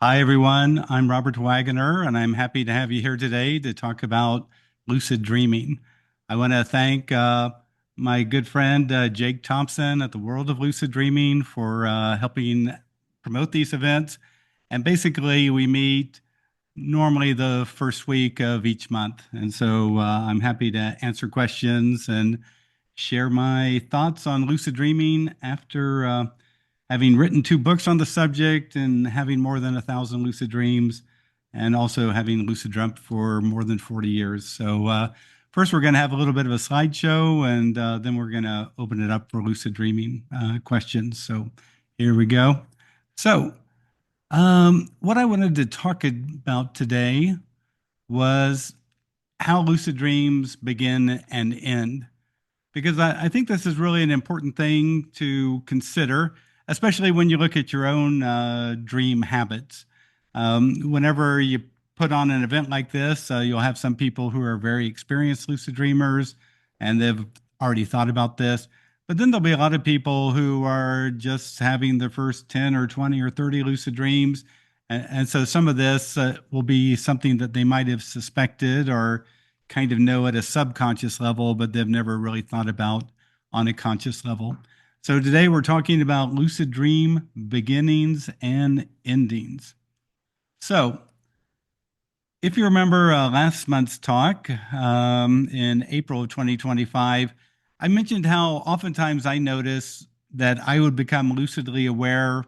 Hi, everyone. I'm Robert Waggoner, and I'm happy to have you here today to talk about lucid dreaming. I want to thank my good friend Jake Thompson at the World of Lucid Dreaming for helping promote these events. And basically, we meet normally the first week of each month. And so I'm happy to answer questions and share my thoughts on lucid dreaming after having written two books on the subject and having more than 1,000 lucid dreams, and also having lucid dreamt for more than 40 years. So, first, we're going to have a little bit of a slideshow, and then we're going to open it up for lucid dreaming questions. So, here we go. So, what I wanted to talk about today was how lucid dreams begin and end, because I think this is really an important thing to consider, especially when you look at your own dream habits. Whenever you put on an event like this, you'll have some people who are very experienced lucid dreamers and they've already thought about this. But then there'll be a lot of people who are just having their first 10 or 20 or 30 lucid dreams. And so some of this will be something that they might have suspected or kind of know at a subconscious level, but they've never really thought about on a conscious level. So today we're talking about lucid dream beginnings and endings. So if you remember last month's talk in April of 2025, I mentioned how oftentimes I notice that I would become lucidly aware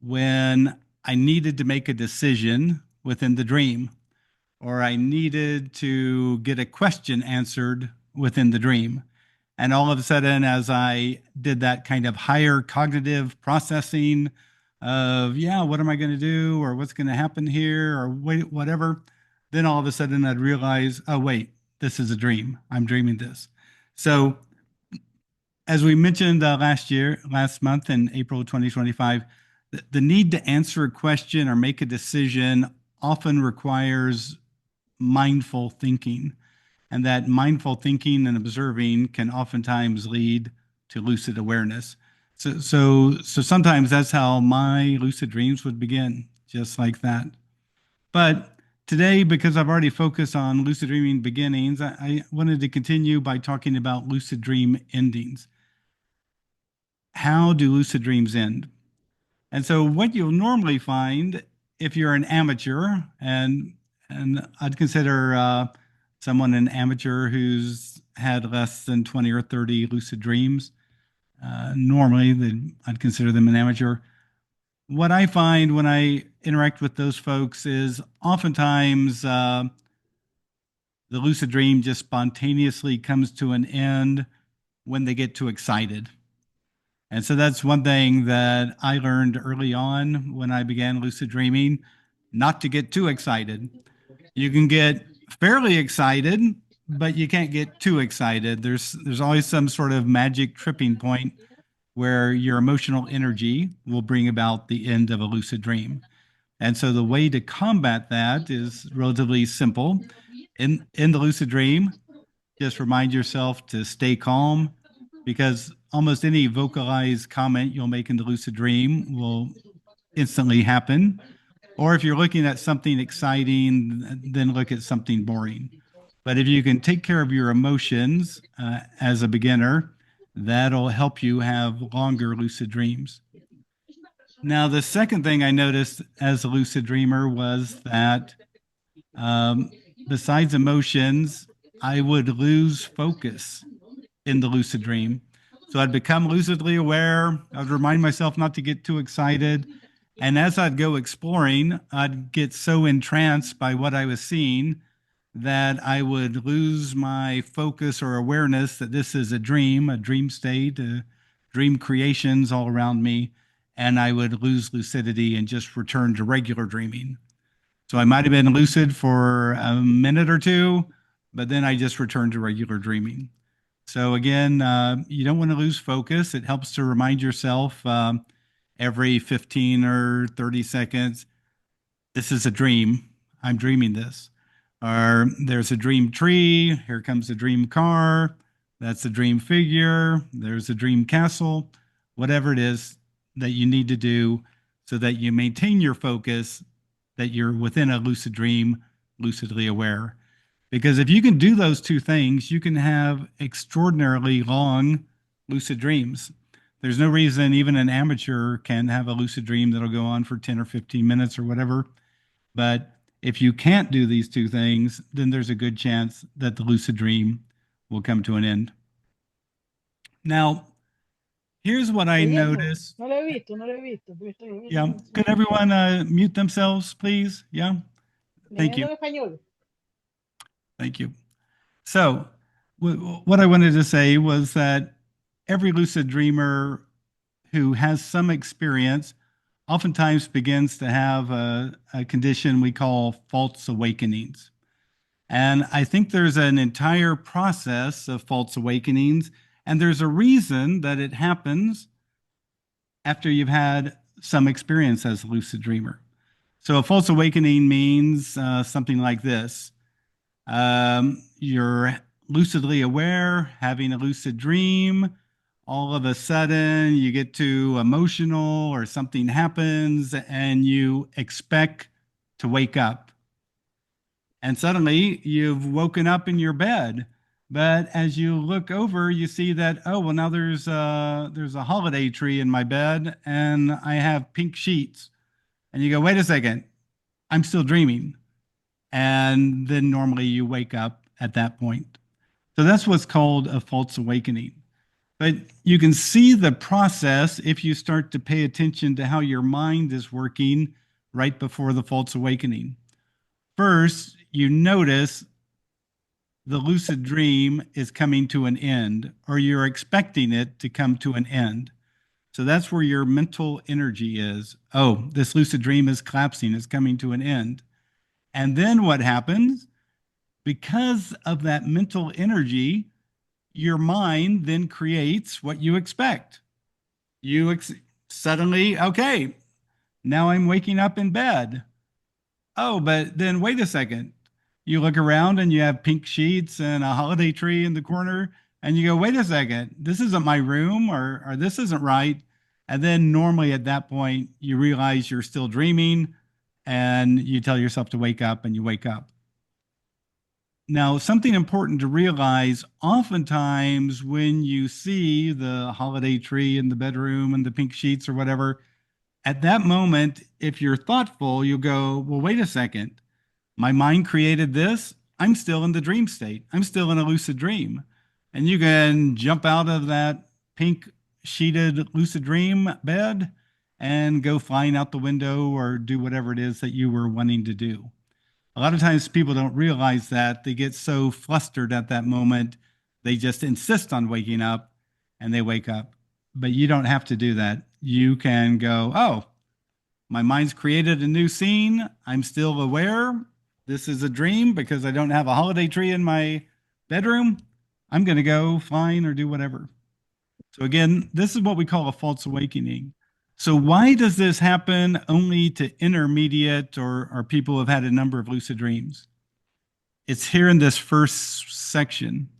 when I needed to make a decision within the dream, or I needed to get a question answered within the dream. And all of a sudden, as I did that kind of higher cognitive processing of, yeah, what am I going to do? Or what's going to happen here? Or wait, whatever. Then all of a sudden I'd realize, oh, wait, this is a dream. I'm dreaming this. So as we mentioned last month in April 2025, the need to answer a question or make a decision often requires mindful thinking. And that mindful thinking and observing can oftentimes lead to lucid awareness. So sometimes that's how my lucid dreams would begin, just like that. But today, because I've already focused on lucid dreaming beginnings, I wanted to continue by talking about lucid dream endings. How do lucid dreams end? And so what you'll normally find if you're an amateur, and I'd consider someone an amateur who's had less than 20 or 30 lucid dreams, normally I'd consider them an amateur. What I find when I interact with those folks is oftentimes the lucid dream just spontaneously comes to an end when they get too excited. And so that's one thing that I learned early on when I began lucid dreaming, not to get too excited. You can get fairly excited, but you can't get too excited. There's always some sort of magic tripping point where your emotional energy will bring about the end of a lucid dream. And so the way to combat that is relatively simple. In the lucid dream, just remind yourself to stay calm, because almost any vocalized comment you'll make in the lucid dream will instantly happen. Or if you're looking at something exciting, then look at something boring. But if you can take care of your emotions as a beginner, that'll help you have longer lucid dreams. Now, the second thing I noticed as a lucid dreamer was that um, besides emotions, I would lose focus in the lucid dream. So I'd become lucidly aware. I'd remind myself not to get too excited. And as I'd go exploring, I'd get so entranced by what I was seeing that I would lose my focus or awareness that this is a dream state, dream creations all around me. And I would lose lucidity and just return to regular dreaming. So I might have been lucid for a minute or two, but then I just returned to regular dreaming. So again, you don't want to lose focus. It helps to remind yourself every 15 or 30 seconds, this is a dream. I'm dreaming this. Or there's a dream tree. Here comes a dream car. That's a dream figure. There's a dream castle. Whatever it is that you need to do so that you maintain your focus that you're within a lucid dream, lucidly aware. Because if you can do those two things, you can have extraordinarily long lucid dreams. There's no reason even an amateur can have a lucid dream that'll go on for 10 or 15 minutes or whatever. But if you can't do these two things, then there's a good chance that the lucid dream will come to an end. Now, here's what I Oye, no, noticed. no lo he visto, no lo he visto, porque estoy Yeah, viendo could everyone mute themselves, please? Yeah, thank leyendo you. en español. Thank you. So, what I wanted to say was that every lucid dreamer who has some experience oftentimes begins to have a condition we call false awakenings. And I think there's an entire process of false awakenings, and there's a reason that it happens after you've had some experience as a lucid dreamer. So, a false awakening means something like this. You're lucidly aware, having a lucid dream. All of a sudden, you get too emotional or something happens and you expect to wake up. And suddenly you've woken up in your bed. But as you look over, you see that, oh, well, now there's a holiday tree in my bed and I have pink sheets. And you go, wait a second, I'm still dreaming. And then normally you wake up at that point. So that's what's called a false awakening. But you can see the process if you start to pay attention to how your mind is working right before the false awakening. First, you notice the lucid dream is coming to an end, or you're expecting it to come to an end. So that's where your mental energy is. Oh, this lucid dream is collapsing, it's coming to an end. And then what happens? Because of that mental energy, your mind then creates what you expect. Suddenly, okay, now I'm waking up in bed. Oh, but then wait a second. You look around and you have pink sheets and a holiday tree in the corner, and you go, wait a second, this isn't my room or this isn't right. And then normally at that point, you realize you're still dreaming and you tell yourself to wake up and you wake up. Now, something important to realize oftentimes when you see the holiday tree in the bedroom and the pink sheets or whatever, at that moment, if you're thoughtful, you'll go, well, wait a second. My mind created this. I'm still in the dream state. I'm still in a lucid dream. And you can jump out of that pink sheeted lucid dream bed and go flying out the window or do whatever it is that you were wanting to do. A lot of times people don't realize that. They get so flustered at that moment, they just insist on waking up and they wake up. But you don't have to do that. You can go, oh, my mind's created a new scene. I'm still aware. This is a dream because I don't have a holiday tree in my bedroom. I'm going to go flying or do whatever. So, again, this is what we call a false awakening. So why does this happen only to intermediate or people who have had a number of lucid dreams? It's here in this first section.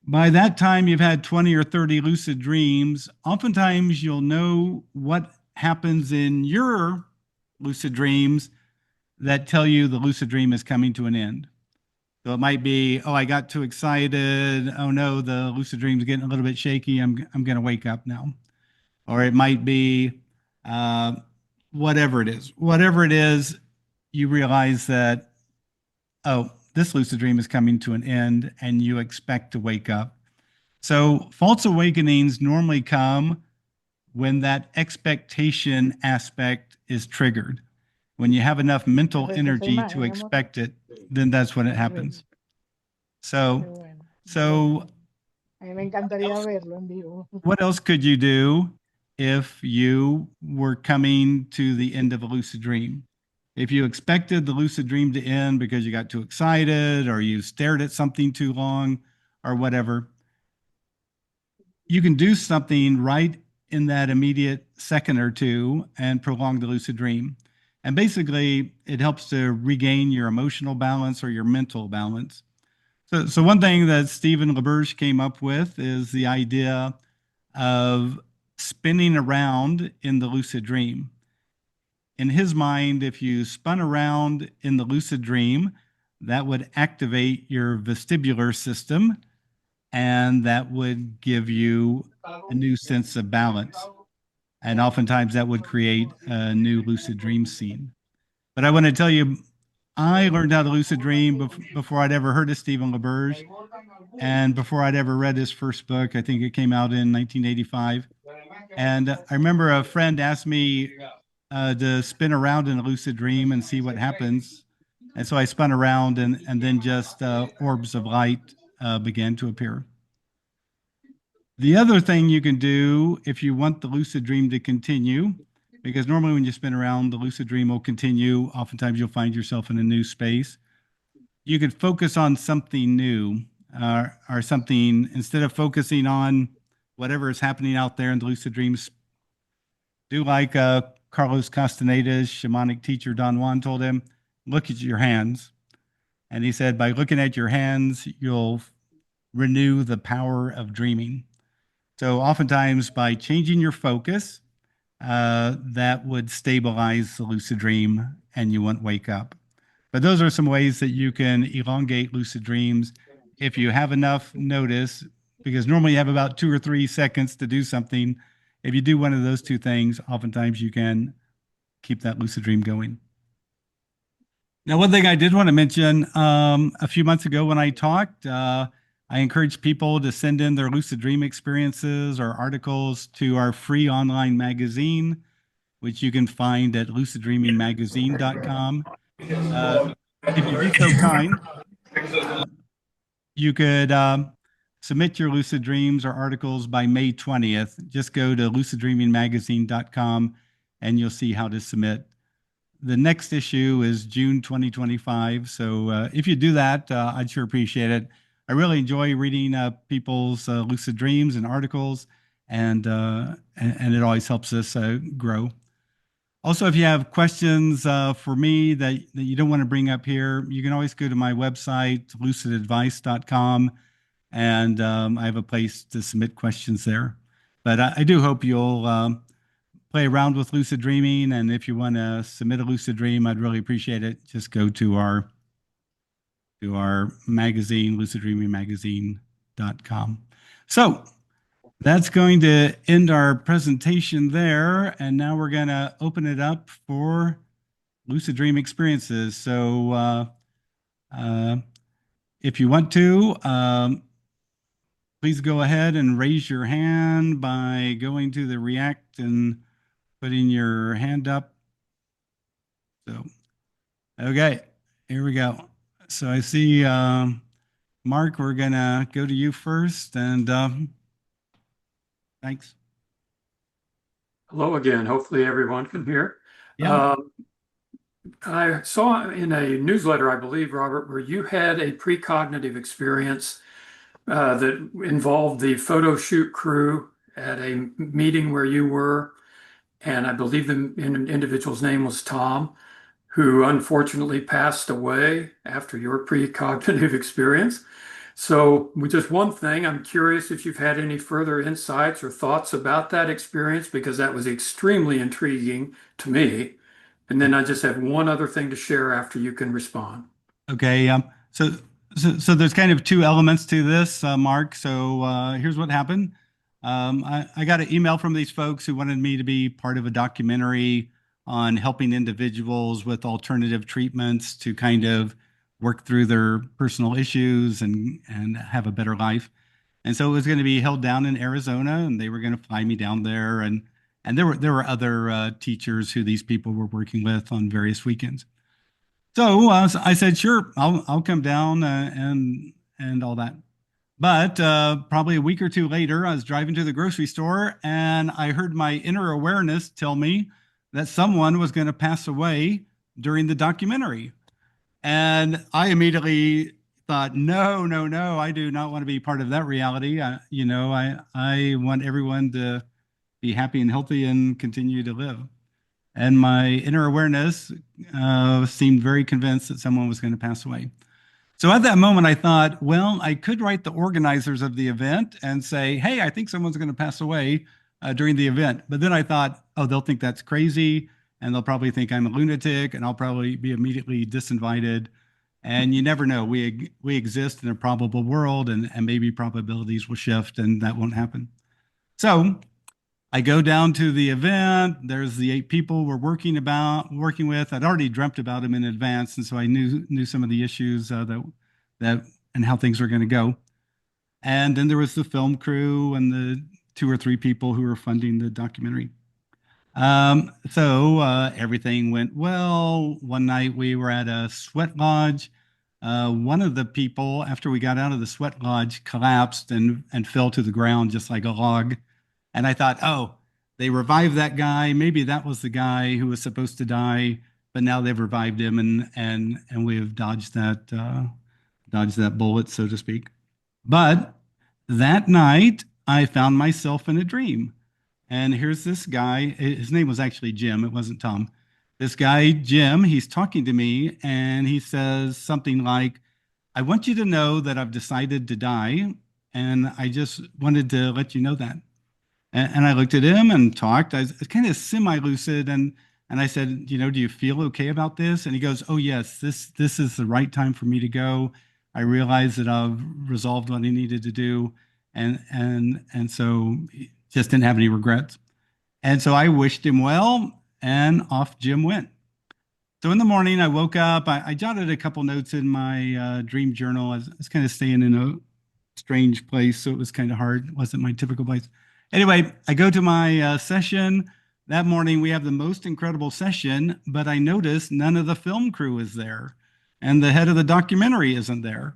By that time, you've had 20 or 30 lucid dreams. Oftentimes, you'll know what happens in your lucid dreams that tell you the lucid dream is coming to an end. So it might be, oh, I got too excited. Oh no, the lucid dream's getting a little bit shaky. I'm going to wake up now. Or it might be uh, whatever it is. Whatever it is, you realize that, oh, this lucid dream is coming to an end and you expect to wake up. So false awakenings normally come when that expectation aspect is triggered. When you have enough mental Esa energy to imagen, amor. expect it, then that's when it Qué happens. qué So, bueno. so A mí me encantaría verlo en vivo. what else could you do if you were coming to the end of a lucid dream? If you expected the lucid dream to end because you got too excited or you stared at something too long or whatever, you can do something right in that immediate second or two and prolong the lucid dream. And basically, it helps to regain your emotional balance or your mental balance. So one thing that Stephen LaBerge came up with is the idea of spinning around in the lucid dream. in his mind, if you spun around in the lucid dream, that would activate your vestibular system and that would give you a new sense of balance. And oftentimes that would create a new lucid dream scene. But I want to tell you, I learned how to lucid dream before I'd ever heard of Stephen LaBerge and before I'd ever read his first book. I think it came out in 1985. And I remember a friend asked me to spin around in a lucid dream and see what happens. And so I spun around, and then just orbs of light began to appear. The other thing you can do if you want the lucid dream to continue, because normally when you spin around, the lucid dream will continue. Oftentimes you'll find yourself in a new space. You could focus on something new or something instead of focusing on whatever is happening out there in the lucid dreams. Do like Carlos Castaneda's shamanic teacher, Don Juan, told him, look at your hands. And he said, by looking at your hands, you'll renew the power of dreaming. So oftentimes by changing your focus, that would stabilize the lucid dream and you won't wake up. But those are some ways that you can elongate lucid dreams if you have enough notice, because normally you have about 2 or 3 seconds to do something. If you do one of those two things, oftentimes you can keep that lucid dream going. Now, one thing I did want to mention a few months ago when I talked, I encouraged people to send in their lucid dream experiences or articles to our free online magazine, which you can find at luciddreamingmagazine.com. Uh, if you'd be so kind, you could submit your lucid dreams or articles by May 20th. Just go to luciddreamingmagazine.com and you'll see how to submit. The next issue is June 2025. So if you do that, I'd sure appreciate it. I really enjoy reading people's lucid dreams and articles, and it always helps us grow. Also, if you have questions for me that you don't want to bring up here, you can always go to my website, lucidadvice.com, and I have a place to submit questions there. But I do hope you'll play around with lucid dreaming. And if you want to submit a lucid dream, I'd really appreciate it. Just go to our magazine, luciddreamingmagazine.com. So that's going to end our presentation there. And now we're going to open it up for lucid dream experiences. So if you want to, please go ahead and raise your hand by going to the React and putting your hand up. So, okay, here we go. So I see, Mark, we're going to go to you first. And thanks. Hello again. Hopefully everyone can hear. Yeah. I saw in a newsletter, I believe, Robert, where you had a precognitive experience that involved the photo shoot crew at a meeting where you were, and I believe the individual's name was Tom, who unfortunately passed away after your precognitive experience. So, with just one thing, I'm curious if you've had any further insights or thoughts about that experience, because that was extremely intriguing to me. And then I just have one other thing to share after you can respond. Okay. So there's kind of two elements to this, Mark. So here's what happened. I got an email from these folks who wanted me to be part of a documentary on helping individuals with alternative treatments to kind of work through their personal issues and have a better life. And so it was going to be held down in Arizona, and they were going to fly me down there. And there were other teachers who these people were working with on various weekends. So I said, sure, I'll come down and all that. But probably a week or two later, I was driving to the grocery store and I heard my inner awareness tell me that someone was going to pass away during the documentary. And I immediately thought, no, no, no, I do not want to be part of that reality. I want everyone to be happy and healthy and continue to live. And my inner awareness seemed very convinced that someone was going to pass away. So at that moment, I thought, well, I could write the organizers of the event and say, hey, I think someone's going to pass away during the event. But then I thought, oh, they'll think that's crazy and they'll probably think I'm a lunatic, and I'll probably be immediately disinvited. And you never know. We exist in a probable world, and maybe probabilities will shift, and that won't happen. So I go down to the event. There's the 8 people we're working with. I'd already dreamt about them in advance, and so I knew some of the issues that and how things were going to go. And then there was the film crew and the 2 or 3 people who were funding the documentary. So everything went well. One night we were at a sweat lodge. One of the people, after we got out of the sweat lodge, collapsed and fell to the ground just like a log. And I thought, oh, they revived that guy. Maybe that was the guy who was supposed to die, but now they've revived him, and we have dodged that bullet, so to speak. But that night, I found myself in a dream. And here's this guy. His name was actually Jim. It wasn't Tom. This guy, Jim, he's talking to me and he says something like, I want you to know that I've decided to die. And I just wanted to let you know that. And I looked at him and talked. I was kind of semi-lucid, and I said, do you feel okay about this? And he goes, oh yes, this is the right time for me to go. I realized that I've resolved what I needed to do, and so just didn't have any regrets. And so I wished him well, and off Jim went. So in the morning, I woke up. I jotted a couple notes in my dream journal. I was kind of staying in a strange place, so it was kind of hard. It wasn't my typical place. Anyway, I go to my session. That morning, we have the most incredible session, but I notice none of the film crew is there, and the head of the documentary isn't there.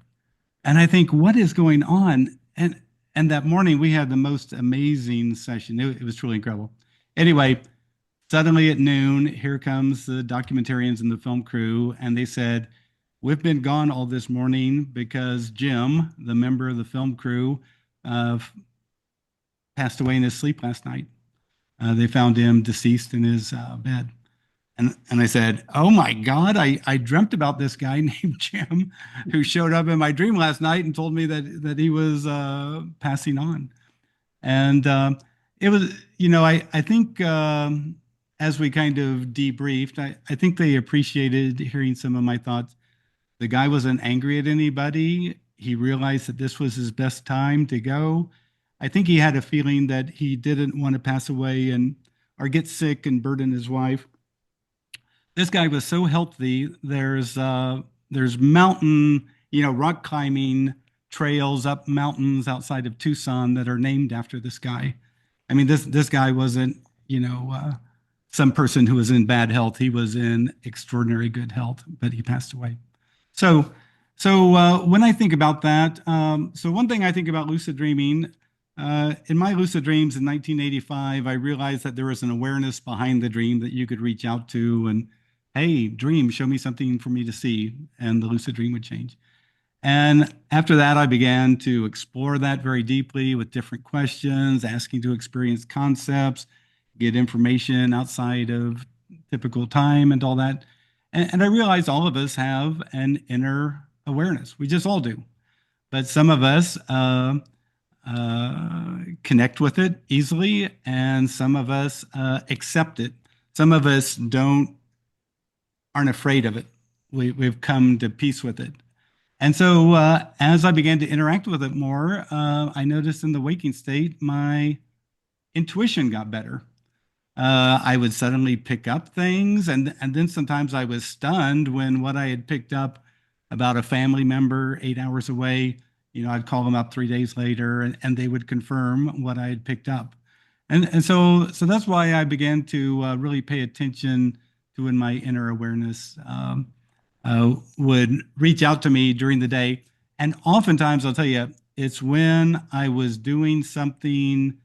And I think, what is going on? And that morning, we had the most amazing session. It was truly incredible. Anyway, suddenly at noon, here comes the documentarians and the film crew, and they said, we've been gone all this morning because Jim, the member of the film crew, passed away in his sleep last night. They found him deceased in his bed. And I said, oh my God, I dreamt about this guy named Jim who showed up in my dream last night and told me that he was passing on. And it was, I think as we kind of debriefed, I think they appreciated hearing some of my thoughts. The guy wasn't angry at anybody. He realized that this was his best time to go. I think he had a feeling that he didn't want to pass away or get sick and burden his wife. This guy was so healthy. There's mountain, rock climbing trails up mountains outside of Tucson that are named after this guy. I mean, this guy wasn't, some person who was in bad health. He was in extraordinary good health, but he passed away. So when I think about that, so one thing I think about lucid dreaming, in my lucid dreams in 1985, I realized that there was an awareness behind the dream that you could reach out to and, hey, dream, show me something for me to see, and the lucid dream would change. And after that, I began to explore that very deeply with different questions, asking to experience concepts, get information outside of typical time and all that. And I realized all of us have an inner awareness. We just all do. But some of us connect with it easily, and some of us accept it. Some of us aren't afraid of it. We've come to peace with it. And so as I began to interact with it more, I noticed in the waking state, my intuition got better. I would suddenly pick up things, and then sometimes I was stunned when what I had picked up about a family member 8 hours away, I'd call them up 3 days later, and they would confirm what I had picked up. And so that's why I began to really pay attention to when my inner awareness would reach out to me during the day. And oftentimes, I'll tell you, it's when I was doing something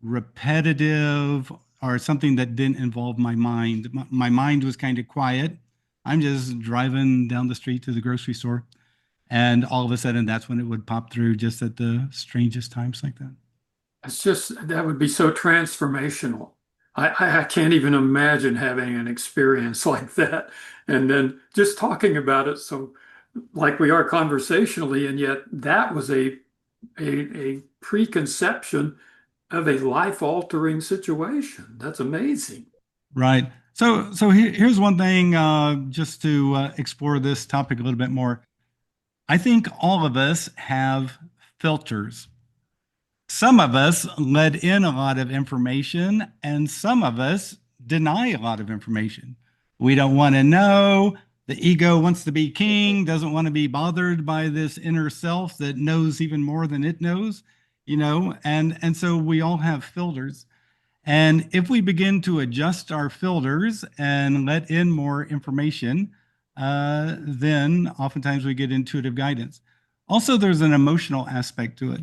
repetitive or something that didn't involve my mind. My mind was kind of quiet. I'm just driving down the street to the grocery store, and all of a sudden, that's when it would pop through, just at the strangest times like that. That would be so transformational. I can't even imagine having an experience like that. And then just talking about it, so like we are conversationally, and yet that was a preconception of a life-altering situation. That's amazing. Right. Here's one thing, just to explore this topic a little bit more. I think all of us have filters. Some of us let in a lot of information, and some of us deny a lot of information. We don't want to know. The ego wants to be king, doesn't want to be bothered by this inner self that knows even more than it knows, and so we all have filters. And if we begin to adjust our filters and let in more information, then oftentimes we get intuitive guidance. Also, there's an emotional aspect to it.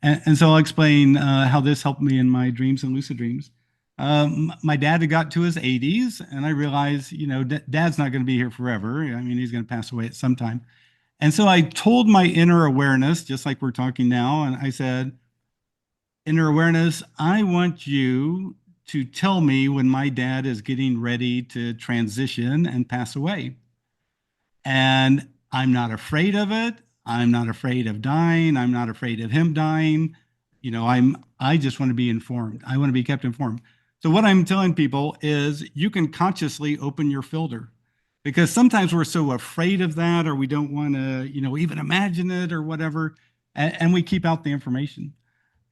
And so I'll explain how this helped me in my dreams and lucid dreams. My dad had got to his 80s, and I realized, dad's not going to be here forever. I mean, he's going to pass away at some time. And so I told my inner awareness, just like we're talking now, and I said, inner awareness, I want you to tell me when my dad is getting ready to transition and pass away. And I'm not afraid of it. I'm not afraid of dying. I'm not afraid of him dying. I just want to be informed. I want to be kept informed. So what I'm telling people is you can consciously open your filter, because sometimes we're so afraid of that, or we don't want to, even imagine it or whatever, and we keep out the information.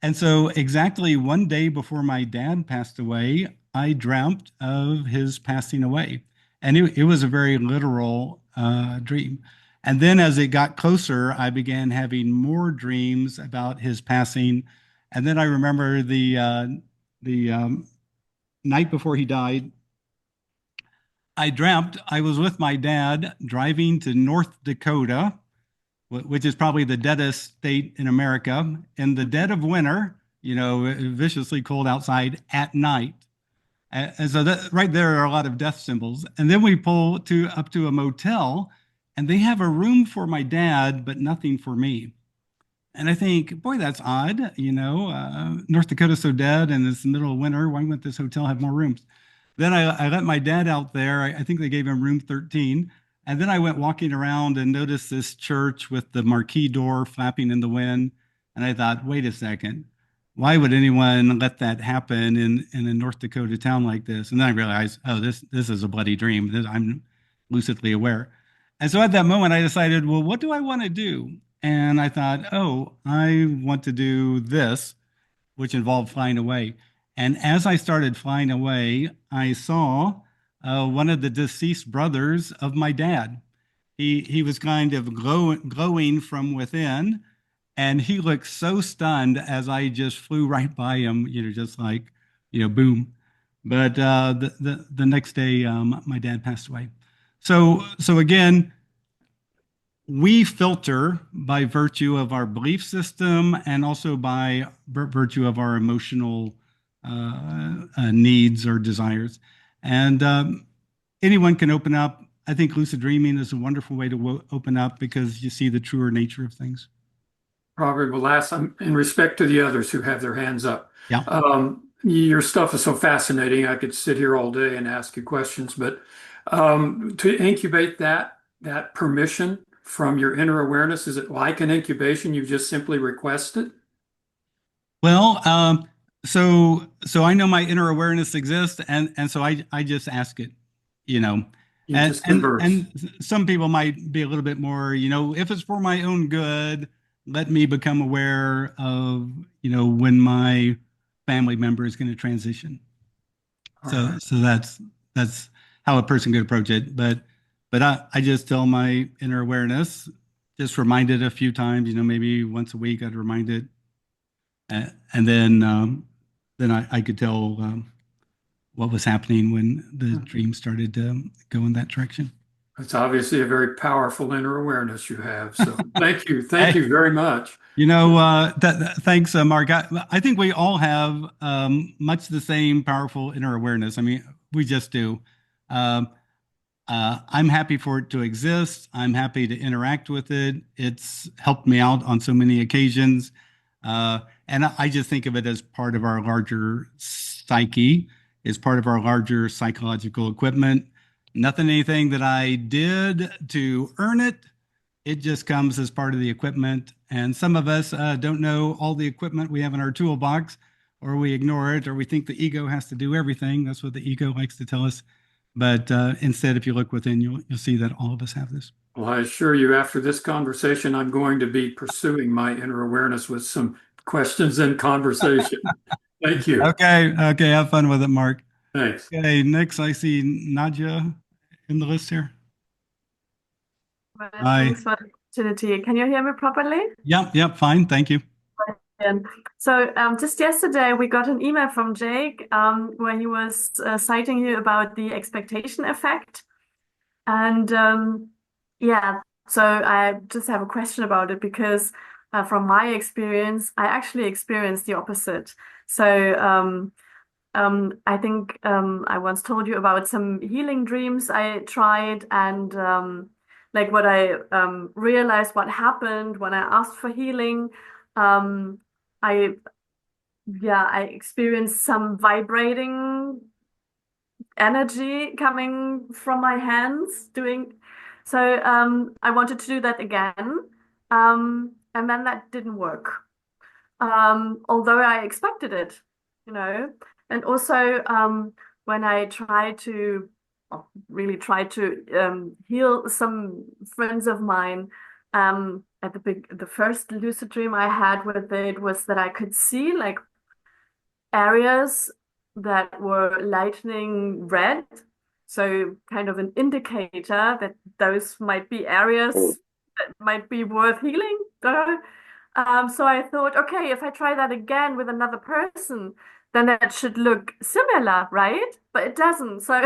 And so exactly one day before my dad passed away, I dreamt of his passing away. And it was a very literal dream. And then as it got closer, I began having more dreams about his passing. And then I remember the night before he died, I dreamt I was with my dad driving to North Dakota, which is probably the deadest state in America, in the dead of winter, viciously cold outside at night. And so that right there are a lot of death symbols. And then we pull up to a motel, and they have a room for my dad, but nothing for me. And I think, boy, that's odd. North Dakota's so dead, and it's the middle of winter. Why wouldn't this hotel have more rooms? Then I let my dad out there. I think they gave him room 13. And then I went walking around and noticed this church with the marquee door flapping in the wind. And I thought, wait a second, why would anyone let that happen in a North Dakota town like this? And then I realized, oh, this is a bloody dream. I'm lucidly aware. And so at that moment, I decided, well, what do I want to do? And I thought, oh, I want to do this, which involved flying away. And as I started flying away, I saw one of the deceased brothers of my dad. He was kind of glowing from within, and he looked so stunned as I just flew right by him, just like, boom. But the next day, my dad passed away. So again, we filter by virtue of our belief system and also by virtue of our emotional needs or desires. And anyone can open up. I think lucid dreaming is a wonderful way to open up because you see the truer nature of things. Robert, well, in respect to the others who have their hands up. Yeah. Your stuff is so fascinating. I could sit here all day and ask you questions, but to incubate that permission from your inner awareness, is it like an incubation? You just simply request it? Well, so I know my inner awareness exists, and so I just ask it, You and just converse. and some people might be a little bit more, if it's for my own good, let me become aware of, when my family member is going to transition. So that's how a person could approach it. But I just tell my inner awareness, just remind it a few times, maybe once a week I'd remind it, and then I could tell what was happening when the dream started to go in that direction. It's obviously a very powerful inner awareness you have. So thank you. Thank you very much. Thanks, Mark. I think we all have much the same powerful inner awareness. I mean, we just do. I'm happy for it to exist. I'm happy to interact with it. It's helped me out on so many occasions. And I just think of it as part of our larger psyche, as part of our larger psychological equipment. Nothing, anything that I did to earn it. It just comes as part of the equipment. And some of us don't know all the equipment we have in our toolbox, or we ignore it, or we think the ego has to do everything. That's what the ego likes to tell us. But instead, if you look within, you'll see that all of us have this. Well, I assure you, after this conversation, I'm going to be pursuing my inner awareness with some questions and conversation. Thank you. Okay, okay, have fun with it, Mark. Thanks. Okay, next I see Nadia in the list here. Well, Hi. thanks for the opportunity. Can you hear me properly? Yep, yep, fine, thank you. And so just yesterday we got an email from Jake where he was citing you about the expectation effect. And yeah, so I just have a question about it because from my experience, I actually experienced the opposite. So I think I once told you about some healing dreams I tried and like what I realized what happened when I asked for healing. Um, I I experienced some vibrating energy coming from my hands doing so I wanted to do that again. And then that didn't work. Although I expected it, you know. And also, when I really tried to heal some friends of mine, at the first lucid dream I had with it was that I could see like areas that were lightning red, so kind of an indicator that those might be areas that might be worth healing. So I thought, okay, if I try that again with another person, then that should look similar, right? But it doesn't. So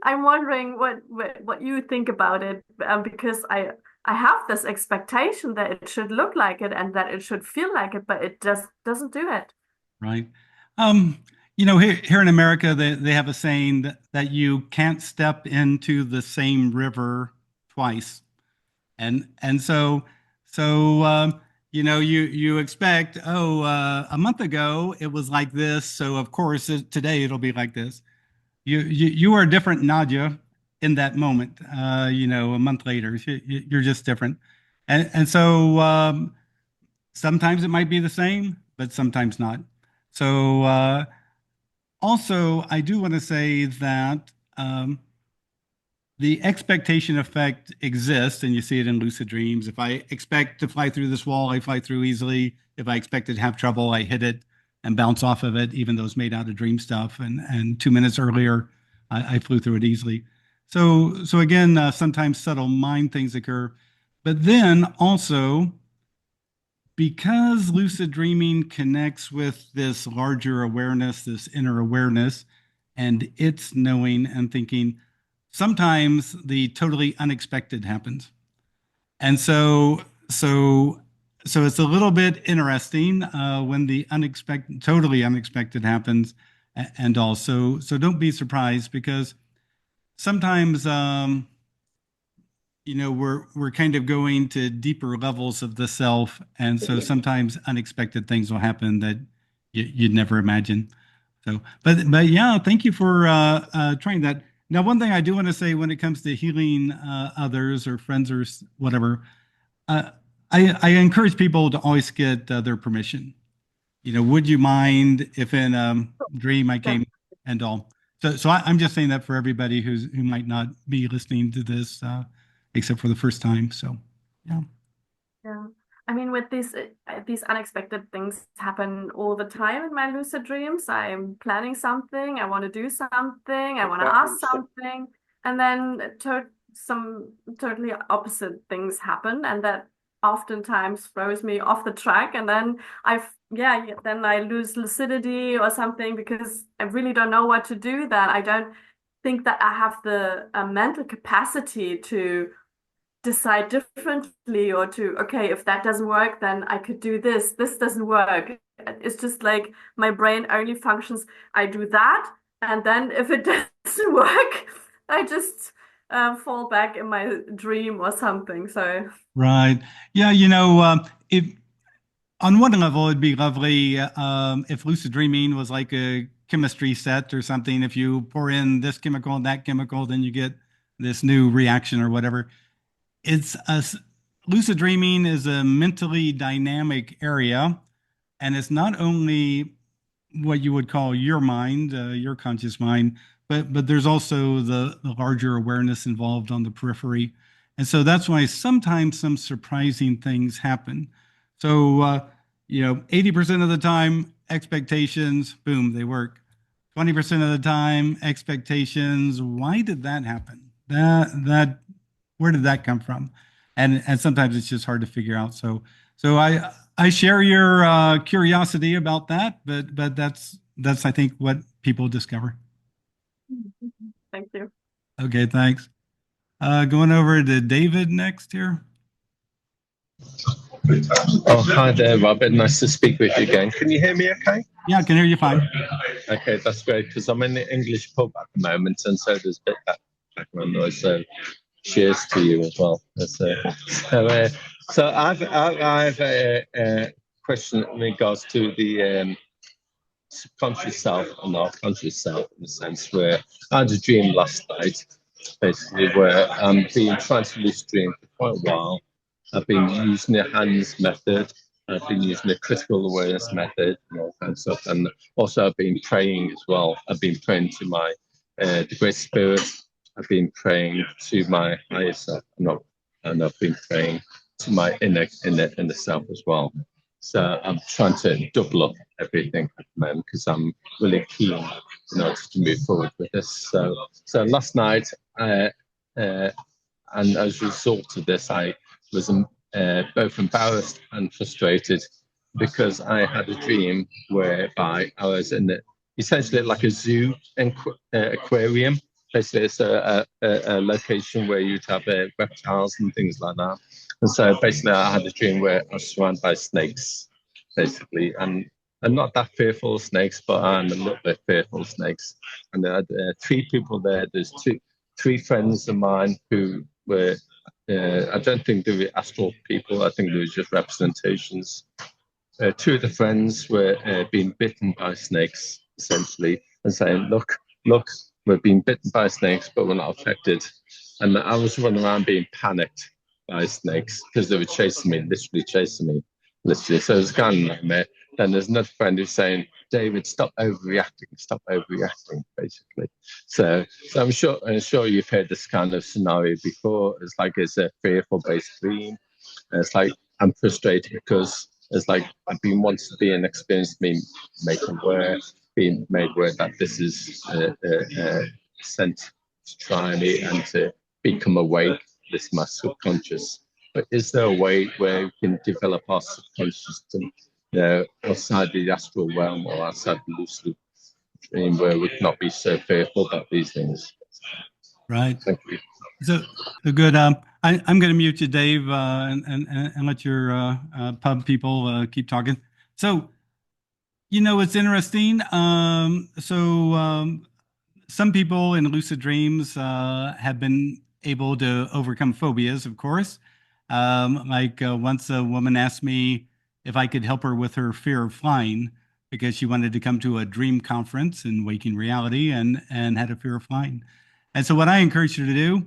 I'm wondering what you think about it, because I have this expectation that it should look like it and that it should feel like it, but it just doesn't do it. Right. Um, here in America, they have a saying that you can't step into the same river twice. And so you expect, oh, a month ago it was like this, so of course today it'll be like this. You are different, Nadia, in that moment. A month later, you're just different. And so sometimes it might be the same, but sometimes not. So also, I do want to say that the expectation effect exists, and you see it in lucid dreams. If I expect to fly through this wall, I fly through easily. If I expected to have trouble, I hit it and bounce off of it, even though it's made out of dream stuff. And 2 minutes earlier, I flew through it easily. So again, sometimes subtle mind things occur, but then also because lucid dreaming connects with this larger awareness, this inner awareness, and it's knowing and thinking, sometimes the totally unexpected happens. And so it's a little bit interesting when the totally unexpected happens, and also, so don't be surprised because sometimes we're kind of going to deeper levels of the self, and so sometimes unexpected things will happen that you'd never imagine. So, but yeah, thank you for trying that. Now, one thing I do want to say when it comes to healing others or friends or whatever, uh, I encourage people to always get their permission. Would you mind if in a dream I came and all? So I'm just saying that for everybody who might not be listening to this, except for the first time. So, yeah. Yeah. I mean, with these unexpected things happen all the time in my lucid dreams. I'm planning something, I want to do something, I want to ask something, and then some totally opposite things happen, and that oftentimes throws me off the track, and then then I lose lucidity or something because I really don't know what to do. Then I don't think that I have the mental capacity to decide differently or to, okay, if that doesn't work, then I could do this doesn't work. It's just like my brain only functions, I do that, and then if it doesn't work, I just fall back in my dream or something. So Right. Yeah, if on one level it'd be lovely if lucid dreaming was like a chemistry set or something. If you pour in this chemical and that chemical, then you get this new reaction or whatever. It's a lucid dreaming is a mentally dynamic area, and it's not only what you would call your mind, your conscious mind, but there's also the larger awareness involved on the periphery. And so that's why sometimes some surprising things happen. So, 80% of the time, expectations, boom, they work. 20% of the time, expectations, why did that happen? Where did that come from? And sometimes it's just hard to figure out. So I share your curiosity about that, but that's I think what people discover. Thank you. Okay, thanks. Going over to David next here. Oh, hi there, Robert. Nice to speak with you again. Can you hear me okay? Yeah, I can hear you fine. Okay, that's great, because I'm in the English pub at the moment, and so there's a bit of background noise. So cheers to you as well. So I have a question in regards to the subconscious self and our conscious self, in the sense where I had a dream last night, basically, where I'm being trying to lucid dream for quite a while. I've been using the hands method. I've been using the critical awareness method and all kinds of stuff. And also I've been praying as well. I've been praying to my the Great Spirit. I've been praying to my higher self. And I've been praying to my inner self as well. So I'm trying to double up everything at the moment, because I'm really keen in order to move forward with this. So last night, and as a result of this, I was both embarrassed and frustrated, because I had a dream whereby I was in essentially like a zoo aquarium. Basically, it's a location where you'd have reptiles and things like that. And so basically, I had a dream where I was surrounded by snakes, basically. And I'm not that fearful of snakes, but I'm a little bit fearful of snakes. And there are three people there. There's three friends of mine who were, I don't think they were astral people. I think they were just representations. Two of the friends were being bitten by snakes, essentially, and saying, look, we're being bitten by snakes, but we're not affected. And I was running around being panicked by snakes, because they were chasing me, literally chasing me, literally. So it's kind of nightmare. Then there's another friend who's saying, David, stop overreacting, basically. So I'm sure you've heard this kind of scenario before. It's like it's a fearful based dream. And it's like I'm frustrated because it's like I've been wanting to be an experience, being made aware that this is sent to try me and to become awake. This is my subconscious. But is there a way where we can develop our subconscious to, outside the astral realm or outside the lucid dream, where we cannot be so fearful about these things? Right. Thank you. So good. I'm going to mute you, Dave, and let your pub people keep talking. So, it's interesting. Some people in lucid dreams have been able to overcome phobias, of course. Once a woman asked me if I could help her with her fear of flying, because she wanted to come to a dream conference in waking reality and had a fear of flying. And so what I encouraged her to do,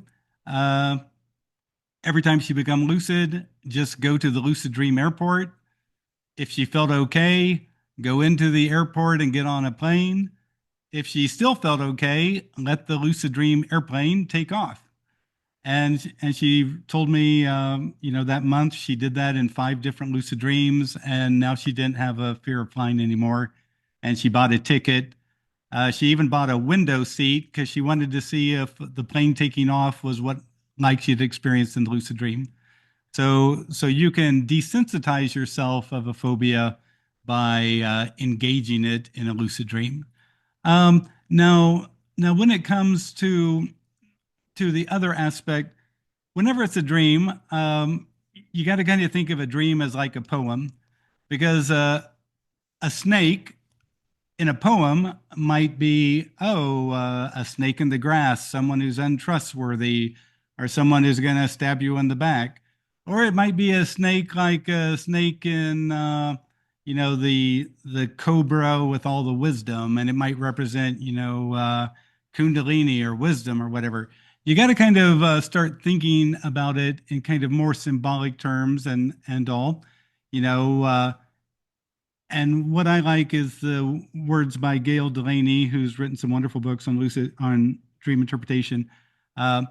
every time she become lucid, just go to the lucid dream airport. If she felt okay, go into the airport and get on a plane. If she still felt okay, let the lucid dream airplane take off. And she told me, that month she did that in 5 different lucid dreams, and now she didn't have a fear of flying anymore. And she bought a ticket. She even bought a window seat because she wanted to see if the plane taking off was what like she'd experienced in the lucid dream. So you can desensitize yourself of a phobia by engaging it in a lucid dream. Now, when it comes to the other aspect, whenever it's a dream, you got to kind of think of a dream as like a poem, because a snake in a poem might be, a snake in the grass, someone who's untrustworthy, or someone who's going to stab you in the back. Or it might be a snake like a snake in, the cobra with all the wisdom, and it might represent, kundalini or wisdom or whatever. You got to kind of start thinking about it in kind of more symbolic terms and all, and what I like is the words by Gail Delaney, who's written some wonderful books on dream interpretation. Uh,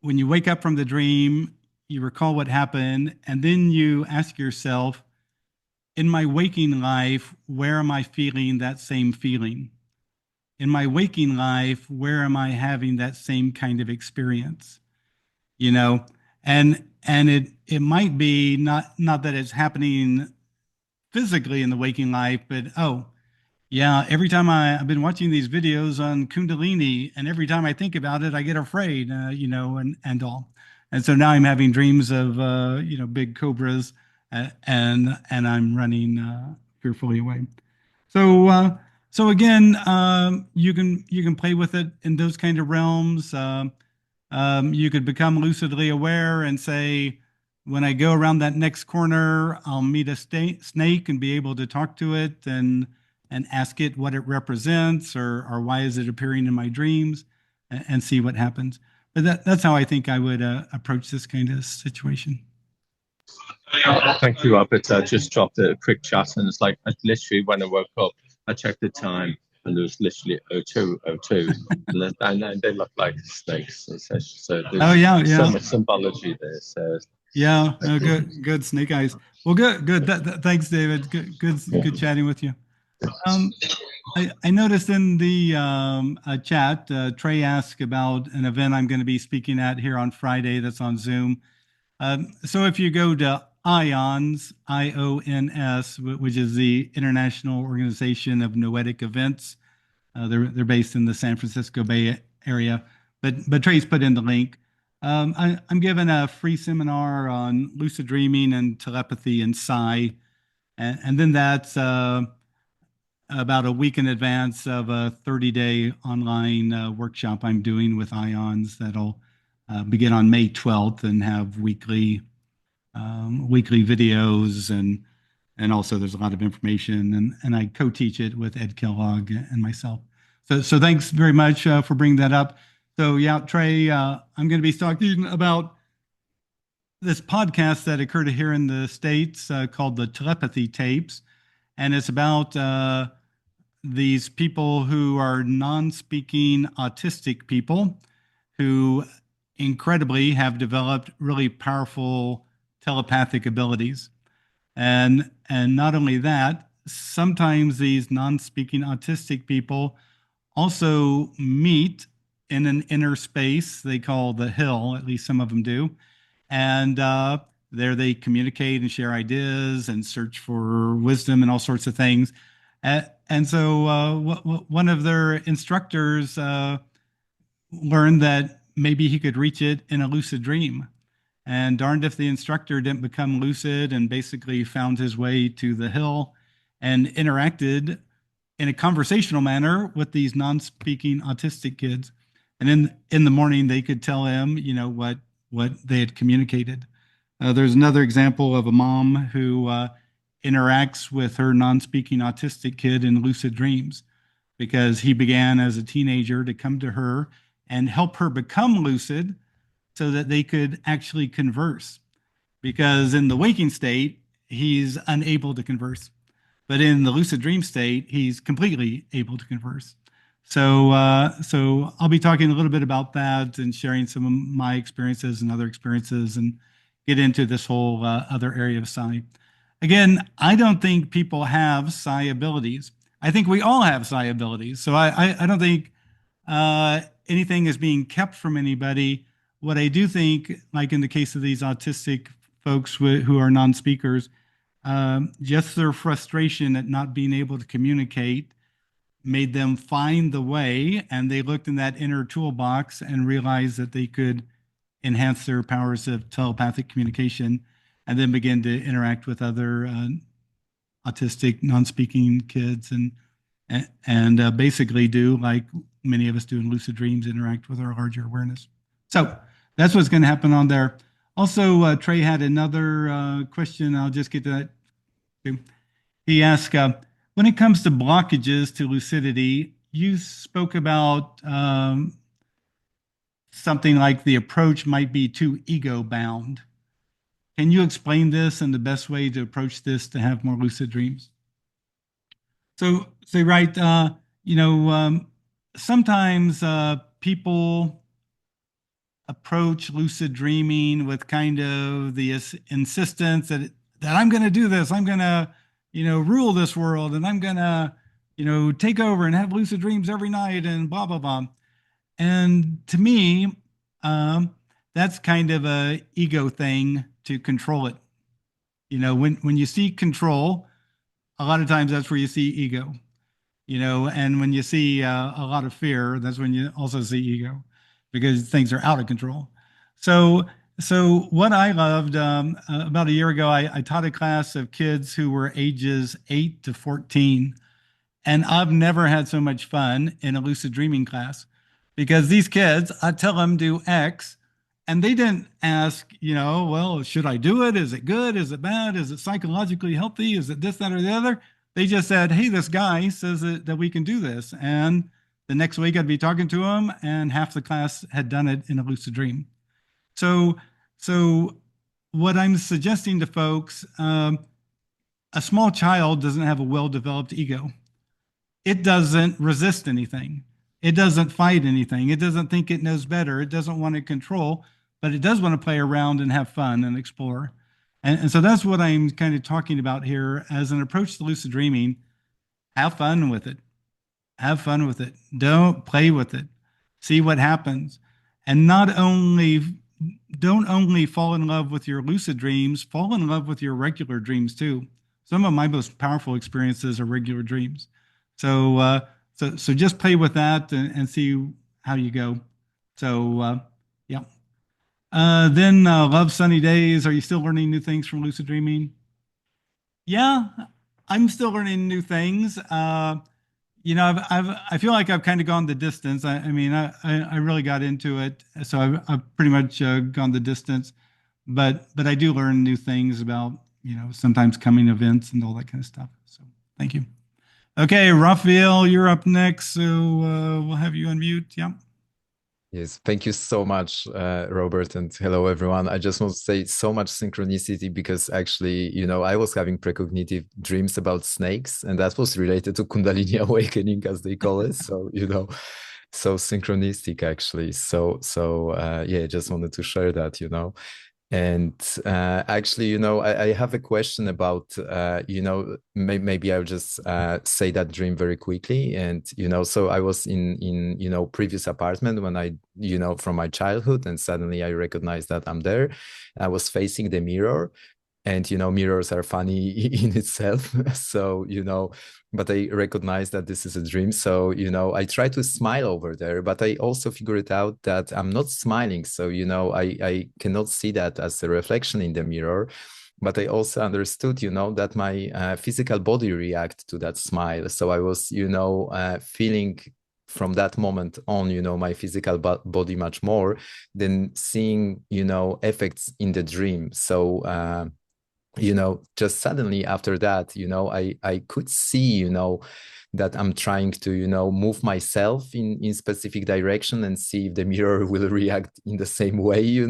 when you wake up from the dream, you recall what happened, and then you ask yourself, in my waking life, where am I feeling that same feeling? In my waking life, where am I having that same kind of experience? You know, and it might be not that it's happening physically in the waking life, but oh, yeah, every time I've been watching these videos on Kundalini, and every time I think about it, I get afraid, and all. And so now I'm having dreams of, big cobras, and I'm running fearfully away. So again, you can play with it in those kind of realms. You could become lucidly aware and say, when I go around that next corner, I'll meet a snake and be able to talk to it and ask it what it represents or why is it appearing in my dreams and see what happens. But that's how I think I would approach this kind of situation. Thank you, Robert. I just dropped a quick chat, and it's like literally when I woke up, I checked the time, and there was literally 02:02, and they look like snakes. So Oh there's yeah, so yeah, much symbology there. So yeah. Good snake eyes. Well, good. Thanks, David. Good chatting with you. Um, I noticed in the chat, Trey asked about an event I'm going to be speaking at here on Friday that's on Zoom. So if you go to IONS, IONS, which is the International Organization of Noetic Events, they're based in the San Francisco Bay Area, but Trey's put in the link. I'm giving a free seminar on lucid dreaming and telepathy and psi, and then that's about a week in advance of a 30-day online workshop I'm doing with IONS that'll begin on May 12th and have weekly videos and also there's a lot of information and I co-teach it with Ed Kellogg and myself. So thanks very much for bringing that up. So yeah, Trey, I'm going to be talking about this podcast that occurred here in the States called the Telepathy Tapes, and it's about these people who are non-speaking autistic people who incredibly have developed really powerful telepathic abilities. And not only that, sometimes these non-speaking autistic people also meet in an inner space they call the hill, at least some of them do. And there they communicate and share ideas and search for wisdom and all sorts of things. And so one of their instructors learned that maybe he could reach it in a lucid dream. And darned if the instructor didn't become lucid and basically found his way to the hill and interacted in a conversational manner with these non-speaking autistic kids. And in the morning, they could tell him, what they had communicated. There's another example of a mom who interacts with her non-speaking autistic kid in lucid dreams because he began as a teenager to come to her and help her become lucid so that they could actually converse. Because in the waking state, he's unable to converse. But in the lucid dream state, he's completely able to converse. So I'll be talking a little bit about that and sharing some of my experiences and other experiences and get into this whole other area of psi. Again, I don't think people have psi abilities. I think we all have psi abilities. So I don't think anything is being kept from anybody. What I do think, like in the case of these autistic folks who are non-speakers, just their frustration at not being able to communicate made them find the way, and they looked in that inner toolbox and realized that they could enhance their powers of telepathic communication and then begin to interact with other autistic non-speaking kids and basically do like many of us do in lucid dreams, interact with our larger awareness. So that's what's going to happen on there. Also, Trey had another question. I'll just get to that. He asked, when it comes to blockages to lucidity, you spoke about something like the approach might be too ego bound. Can you explain this and the best way to approach this to have more lucid dreams? So right, sometimes people approach lucid dreaming with kind of the insistence that I'm going to do this, I'm going to, rule this world, and I'm going to, take over and have lucid dreams every night, and blah blah blah. And to me, that's kind of a ego thing to control it. When you see control, a lot of times that's where you see ego. And when you see a lot of fear, that's when you also see ego, because things are out of control. So what I loved about a year ago, I taught a class of kids who were ages 8 to 14, and I've never had so much fun in a lucid dreaming class, because these kids, I tell them do X, and they didn't ask, well, should I do it? Is it good? Is it bad? Is it psychologically healthy? Is it this, that, or the other? They just said, hey, this guy says that we can do this. And the next week I'd be talking to him, and half the class had done it in a lucid dream. So what I'm suggesting to folks, a small child doesn't have a well-developed ego. It doesn't resist anything. It doesn't fight anything. It doesn't think it knows better. It doesn't want to control, but it does want to play around and have fun and explore. And so that's what I'm kind of talking about here as an approach to lucid dreaming. Have fun with it. Have fun with it. Don't play with it. See what happens. And don't only fall in love with your lucid dreams, fall in love with your regular dreams too. Some of my most powerful experiences are regular dreams. So just play with that and see how you go. So yeah. Then love sunny days. Are you still learning new things from lucid dreaming? Yeah, I'm still learning new things. I feel like I've kind of gone the distance. I really got into it, so I've pretty much gone the distance. But I do learn new things about sometimes coming events and all that kind of stuff. So thank you. Okay, Raphael, you're up next. So we'll have you unmute. Yeah. Yes, thank you so much, Robert, and hello, everyone. I just want to say so much synchronicity, because actually, I was having precognitive dreams about snakes, and that was related to Kundalini awakening, as they call it. So, so synchronistic, actually. So yeah, just wanted to share that, And actually, I have a question about, maybe I'll just say that dream very quickly. And, so I was in previous apartment when I, from my childhood, and suddenly I recognized that I'm there. I was facing the mirror, and, mirrors are funny in itself. So, but I recognize that this is a dream. So, I try to smile over there, but I also figured out that I'm not smiling. So, I cannot see that as a reflection in the mirror. But I also understood, that my physical body reacts to that smile. So I was, feeling from that moment on, my physical body much more than seeing, effects in the dream. So, just suddenly after that, I could see, that I'm trying to, move myself in specific direction and see if the mirror will react in the same way,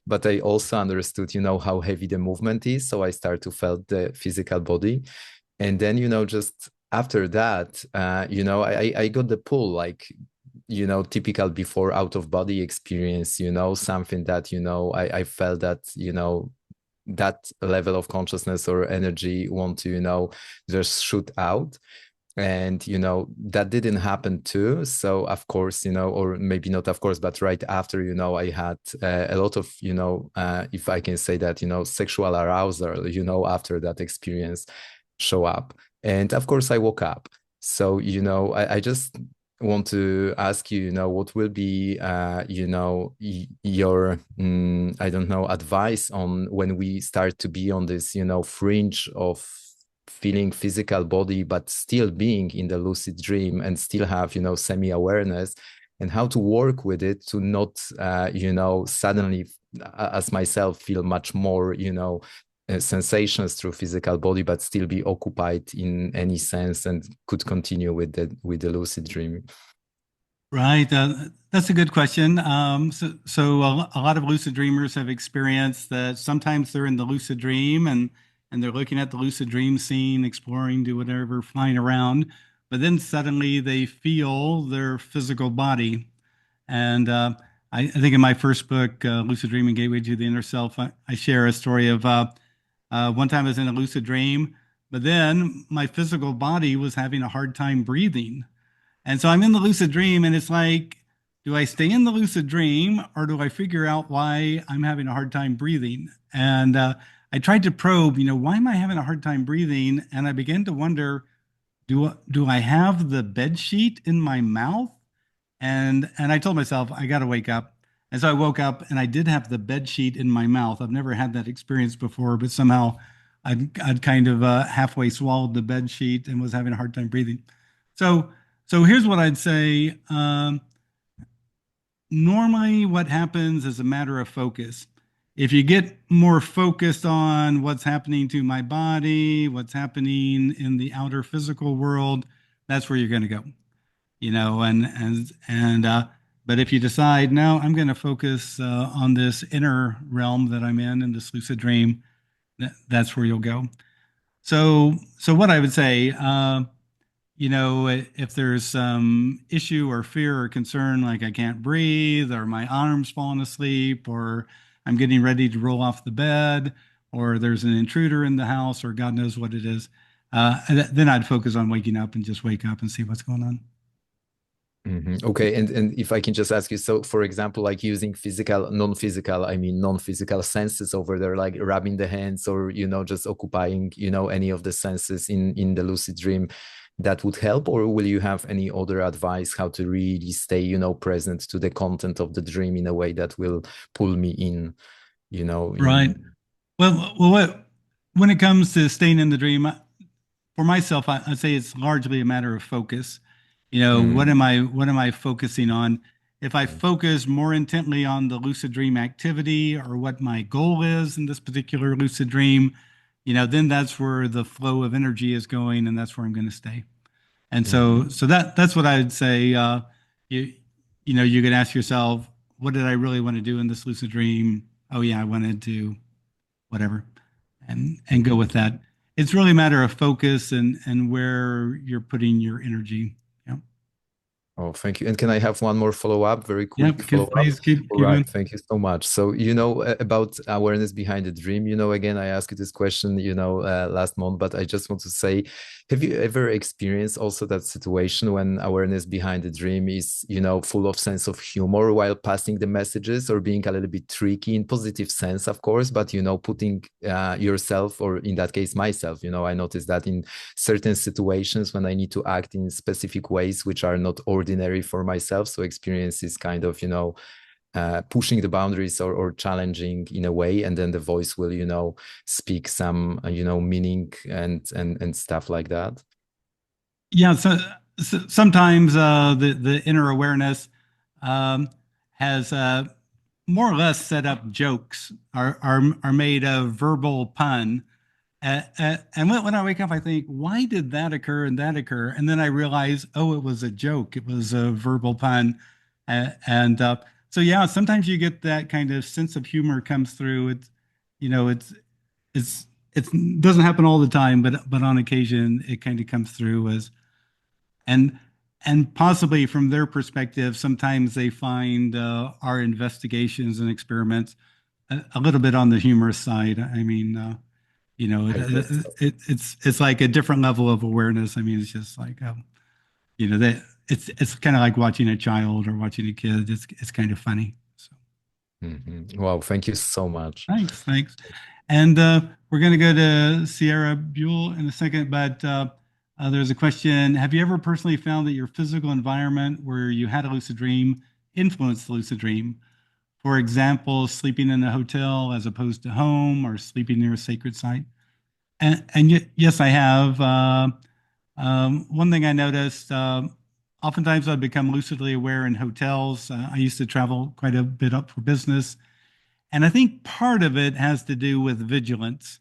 But I also understood, how heavy the movement is. So I start to feel the physical body. And then, just after that, I got the pull, like, typical before out of body experience, something that, I felt that, that level of consciousness or energy want to, just shoot out. And, that didn't happen too. So, of course, or maybe not, of course, but right after, I had a lot of, if I can say that, sexual arousal, after that experience show up. And of course, I woke up. So, I just want to ask you, what will be, your, I don't know, advice on when we start to be on this, fringe of feeling physical body, but still being in the lucid dream and still have, semi-awareness, and how to work with it to not, suddenly, as myself, feel much more, sensations through physical body, but still be occupied in any sense and could continue with the lucid dream. Right. That's a good question. So a lot of lucid dreamers have experienced that sometimes they're in the lucid dream and they're looking at the lucid dream scene, exploring, do whatever, flying around, but then suddenly they feel their physical body. And I think in my first book, Lucid Dreaming Gateway to the Inner Self, I share a story of one time I was in a lucid dream, but then my physical body was having a hard time breathing. And so I'm in the lucid dream, and it's like, do I stay in the lucid dream or do I figure out why I'm having a hard time breathing? And I tried to probe, why am I having a hard time breathing? And I began to wonder, do I have the bed sheet in my mouth? And I told myself I got to wake up. And so I woke up and I did have the bed sheet in my mouth. I've never had that experience before, but somehow I'd kind of halfway swallowed the bed sheet and was having a hard time breathing. So so here's what I'd say. Normally, what happens is a matter of focus. If you get more focused on what's happening to my body, what's happening in the outer physical world, that's where you're going to go. And but if you decide, no, I'm going to focus on this inner realm that I'm in this lucid dream, that's where you'll go. So what I would say, if there's some issue or fear or concern, like I can't breathe, or my arm's falling asleep, or I'm getting ready to roll off the bed, or there's an intruder in the house, or God knows what it is, then I'd focus on waking up and just wake up and see what's going on. Okay, and if I can just ask you, so for example, like using physical, non-physical, I mean non-physical senses over there, like rubbing the hands or just occupying any of the senses in the lucid dream, that would help, or will you have any other advice how to really stay present to the content of the dream in a way that will pull me in, Right. When it comes to staying in the dream, for myself, I'd say it's largely a matter of focus. Mm, What am I focusing on? If I focus more intently on the lucid dream activity or what my goal is in this particular lucid dream, then that's where the flow of energy is going, and that's where I'm going to stay. And mm, so that's what I would say. You you could ask yourself, what did I really want to do in this lucid dream? Oh yeah, I wanted to whatever, and go with mm. that. It's really a matter of focus and where you're putting your energy. Yeah. Oh, thank you. And can I have one more follow-up, very Yeah. quick follow-up? Please keep All keep right, going. thank you so much. So, about awareness behind the dream, again, I asked you this question, last month, but I just want to say, have you ever experienced also that situation when awareness behind the dream is, full of sense of humor while passing the messages, or being a little bit tricky in positive sense, of course, but, putting yourself, or in that case, myself, I noticed that in certain situations when I need to act in specific ways which are not ordinary for myself. So experience is kind of, pushing the boundaries, or challenging in a way, and then the voice will, speak some, meaning and stuff like that. Yeah. So sometimes the inner awareness um, has more or less set up jokes, are made of verbal pun. And when I wake up, I think, why did that occur and that occur? And then I realize, oh, it was a joke. It was a verbal pun. And so, yeah, sometimes you get that kind of sense of humor comes through. You know, it's, it doesn't happen all the time, but on occasion it kind of comes through and, and possibly from their perspective, sometimes they find our investigations and experiments a little bit on the humorous side. I mean, I guess so. it's like a different level of awareness. I mean, it's just like that it's kind of like watching a child or watching a kid. It's kind of funny. So Wow, thank you so much. thanks. And we're going to go to Sierra Buell in a second, but there's a question. Have you ever personally found that your physical environment where you had a lucid dream influenced the lucid dream? For example, sleeping in a hotel as opposed to home, or sleeping near a sacred site. And yes, I have. One thing I noticed, oftentimes I'd become lucidly aware in hotels. I used to travel quite a bit up for business. And I think part of it has to do with vigilance.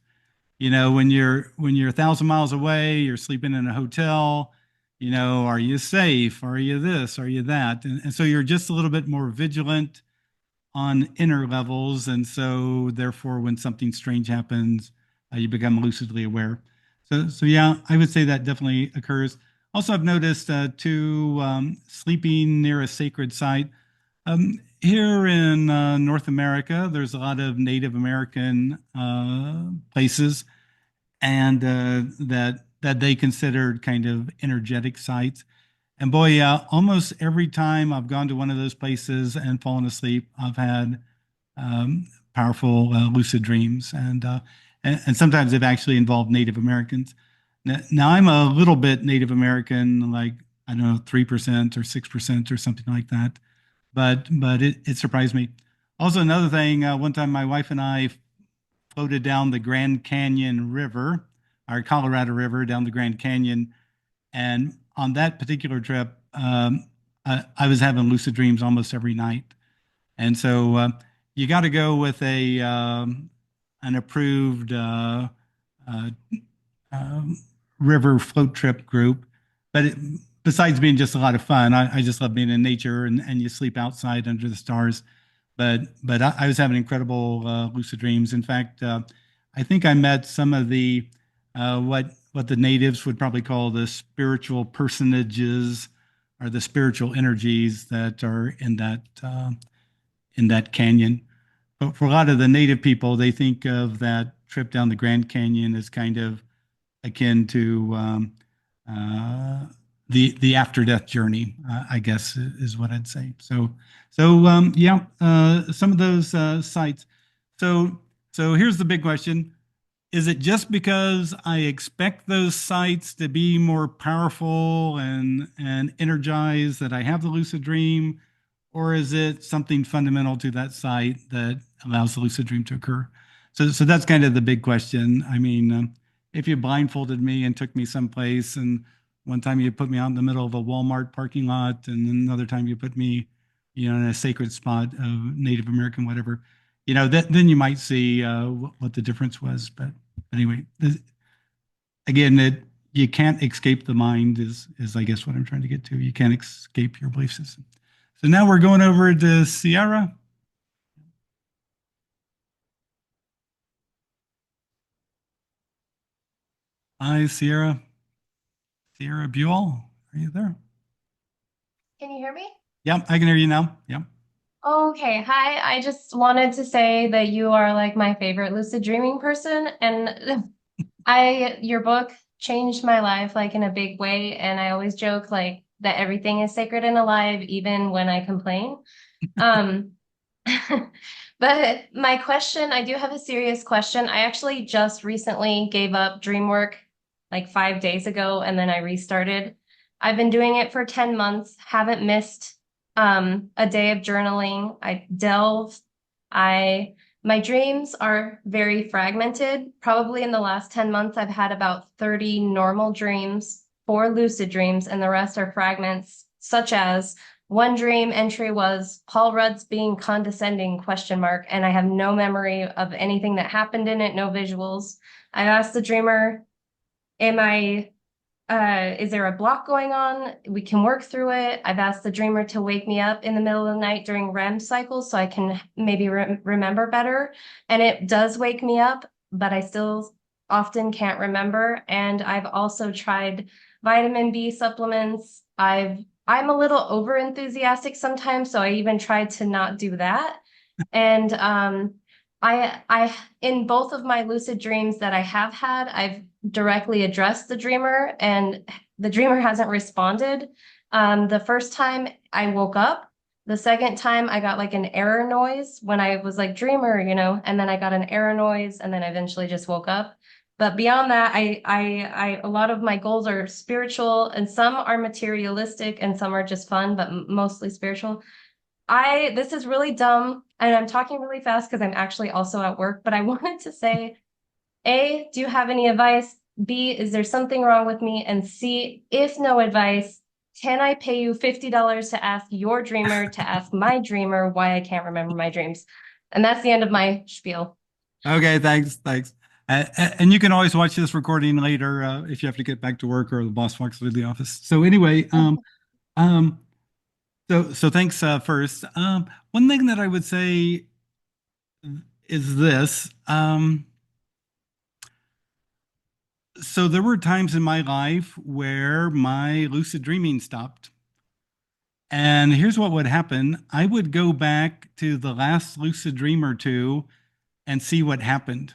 When you're 1,000 miles away, you're sleeping in a hotel, are you safe? Are you this? Are you that? And so you're just a little bit more vigilant on inner levels. And so therefore, when something strange happens, you become lucidly aware. So yeah, I would say that definitely occurs. Also, I've noticed too, sleeping near a sacred site. Here in North America, there's a lot of Native American places, and that they considered kind of energetic sites. And boy, yeah, almost every time I've gone to one of those places and fallen asleep, I've had powerful lucid dreams, and sometimes they've actually involved Native Americans. Now I'm a little bit Native American, like I don't know, 3% or 6% or something like that, but it surprised me. Also, another thing, one time my wife and I floated down the Grand Canyon River, our Colorado River, down the Grand Canyon, and on that particular trip, I was having lucid dreams almost every night. And so you got to go with a an approved uh, um, river float trip group. But besides being just a lot of fun, I just love being in nature, and you sleep outside under the stars. But I was having incredible lucid dreams. In fact, I think I met some of the what the natives would probably call the spiritual personages or the spiritual energies that are in that canyon. But for a lot of the native people, they think of that trip down the Grand Canyon as kind of akin to uh, the after death journey, I guess is what I'd say. So yeah, some of those sites. So so here's the big question: is it just because I expect those sites to be more powerful and energized that I have the lucid dream, or is it something fundamental to that site that allows the lucid dream to occur? So that's kind of the big question. I mean, if you blindfolded me and took me someplace, and one time you put me out in the middle of a Walmart parking lot, and another time you put me, in a sacred spot of Native American whatever, then you might see what the difference was. But anyway, again, you can't escape the mind is I guess what I'm trying to get to. You can't escape your belief system. So now we're going over to Sierra. Hi, Sierra. Sierra Buell, are you there? Can you hear me? Yep, I can hear you now. Yep. Okay, hi. I just wanted to say that you are like my favorite lucid dreaming person, and your book changed my life like in a big way, and I always joke like that everything is sacred and alive, even when I complain. Um, but my question, I do have a serious question. I actually just recently gave up dream work like 5 days ago, and then I restarted. I've been doing it for 10 months, haven't missed a day of journaling. I delve. My dreams are very fragmented. Probably in the last 10 months, I've had about 30 normal dreams, 4 lucid dreams, and the rest are fragments, such as one dream entry was Paul Rudd's being condescending, ? And I have no memory of anything that happened in it, no visuals. I asked the dreamer, is there a block going on? We can work through it. I've asked the dreamer to wake me up in the middle of the night during REM cycles so I can maybe remember better. And it does wake me up, but I still often can't remember. And I've also tried vitamin B supplements. I'm a little over enthusiastic sometimes, so I even tried to not do that. And I in both of my lucid dreams that I have had, I've directly addressed the dreamer, and the dreamer hasn't responded. The first time I woke up, the second time I got like an error noise when I was like dreamer, and then I got an error noise, and then I eventually just woke up. But beyond that, a lot of my goals are spiritual, and some are materialistic, and some are just fun, but mostly spiritual. This is really dumb, and I'm talking really fast because I'm actually also at work, but I wanted to say, A, do you have any advice? B, is there something wrong with me? And C, if no advice, can I pay you $50 to ask your dreamer to ask my dreamer why I can't remember my dreams? And that's the end of my spiel. Okay, thanks. And you can always watch this recording later if you have to get back to work or the boss walks through the office. So anyway, um, so thanks first. One thing that I would say is this. So there were times in my life where my lucid dreaming stopped. And here's what would happen. I would go back to the last lucid dream or two and see what happened.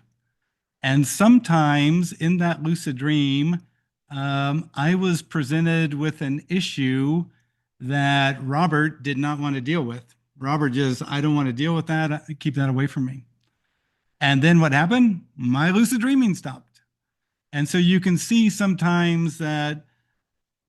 And sometimes in that lucid dream, I was presented with an issue that Robert did not want to deal with. Robert just, I don't want to deal with that. Keep that away from me. And then what happened? My lucid dreaming stopped. And so you can see sometimes that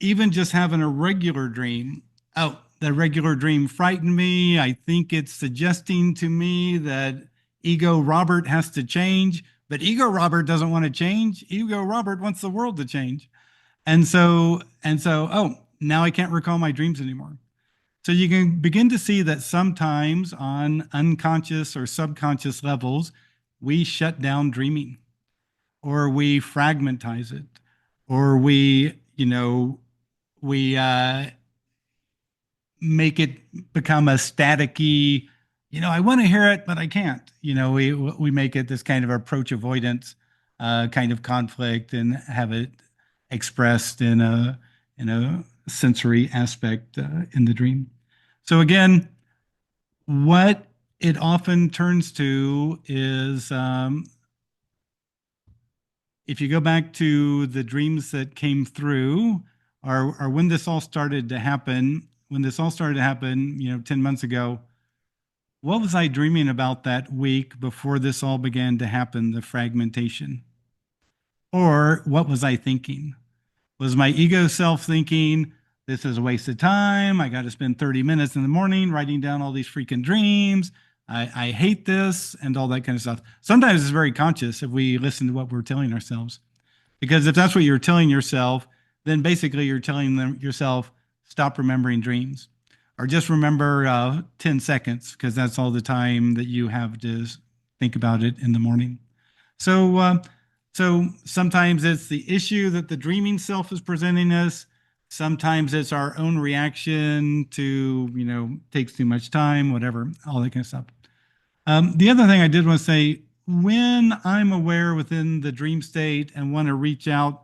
even just having a regular dream, oh, that regular dream frightened me. I think it's suggesting to me that ego Robert has to change, but ego Robert doesn't want to change. Ego Robert wants the world to change. And so, oh, now I can't recall my dreams anymore. So you can begin to see that sometimes on unconscious or subconscious levels, we shut down dreaming, or we fragmentize it, or we make it become a staticky, I want to hear it, but I can't. We make it this kind of approach avoidance kind of conflict and have it expressed in a sensory aspect in the dream. So again, what it often turns to is if you go back to the dreams that came through, or when this all started to happen, 10 months ago, what was I dreaming about that week before this all began to happen, the fragmentation? Or what was I thinking? Was my ego self thinking, this is a waste of time. I got to spend 30 minutes in the morning writing down all these freaking dreams. I hate this and all that kind of stuff. Sometimes it's very conscious if we listen to what we're telling ourselves. Because if that's what you're telling yourself, then basically you're telling yourself, stop remembering dreams. Or just remember 10 seconds, because that's all the time that you have to think about it in the morning. So sometimes it's the issue that the dreaming self is presenting us. Sometimes it's our own reaction to, takes too much time, whatever, all that kind of stuff. The other thing I did want to say, when I'm aware within the dream state and want to reach out,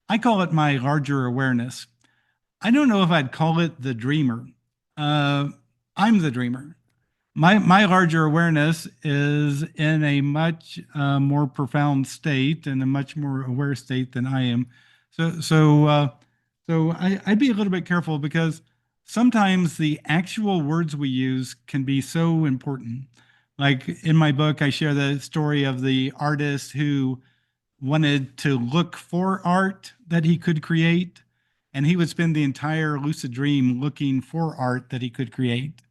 I call it my larger awareness. I don't know if I'd call it the dreamer. I'm the dreamer. My larger awareness is in a much more profound state and a much more aware state than I am. So I'd be a little bit careful, because sometimes the actual words we use can be so important. Like in my book, I share the story of the artist who wanted to look for art that he could create, and he would spend the entire lucid dream looking for art that he could create.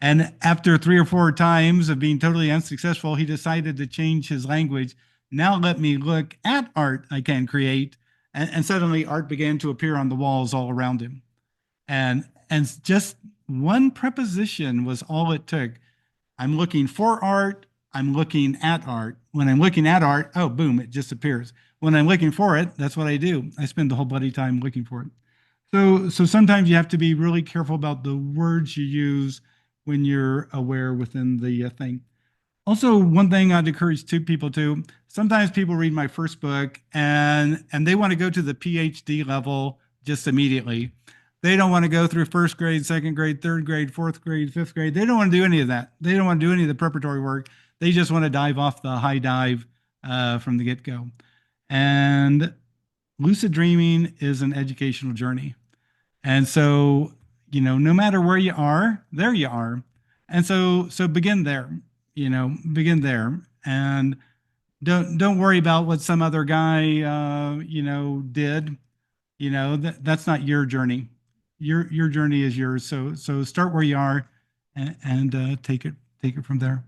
And after 3 or 4 times of being totally unsuccessful, he decided to change his language. Now let me look at art I can create. And suddenly art began to appear on the walls all around him. And just one preposition was all it took. I'm looking for art. I'm looking at art. When I'm looking at art, oh, boom, it just appears. When I'm looking for it, that's what I do. I spend the whole bloody time looking for it. So sometimes you have to be really careful about the words you use when you're aware within the thing. Also, one thing I'd encourage people to, sometimes people read my first book and they want to go to the PhD level just immediately. They don't want to go through first grade, second grade, third grade, fourth grade, fifth grade. They don't want to do any of that. They don't want to do any of the preparatory work. They just want to dive off the high dive from the get-go. And lucid dreaming is an educational journey. And so, no matter where you are, there you are. And so begin there, begin there. And don't worry about what some other guy, did. That's not your journey. Your journey is yours. So start where you are and take it from there.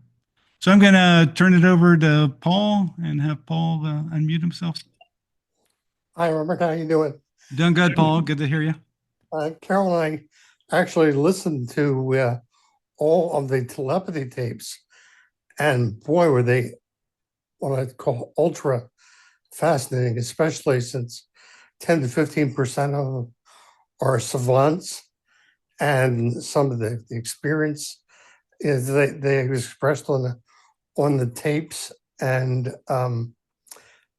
So I'm going to turn it over to Paul and have Paul unmute himself. Hi, Robert. How you doing? Doing good, Paul. Good to hear you. Caroline actually listened to all of the telepathy tapes, and boy, were they what I call ultra fascinating, especially since 10 to 15% of them are savants, and some of the experience is they expressed on the tapes. And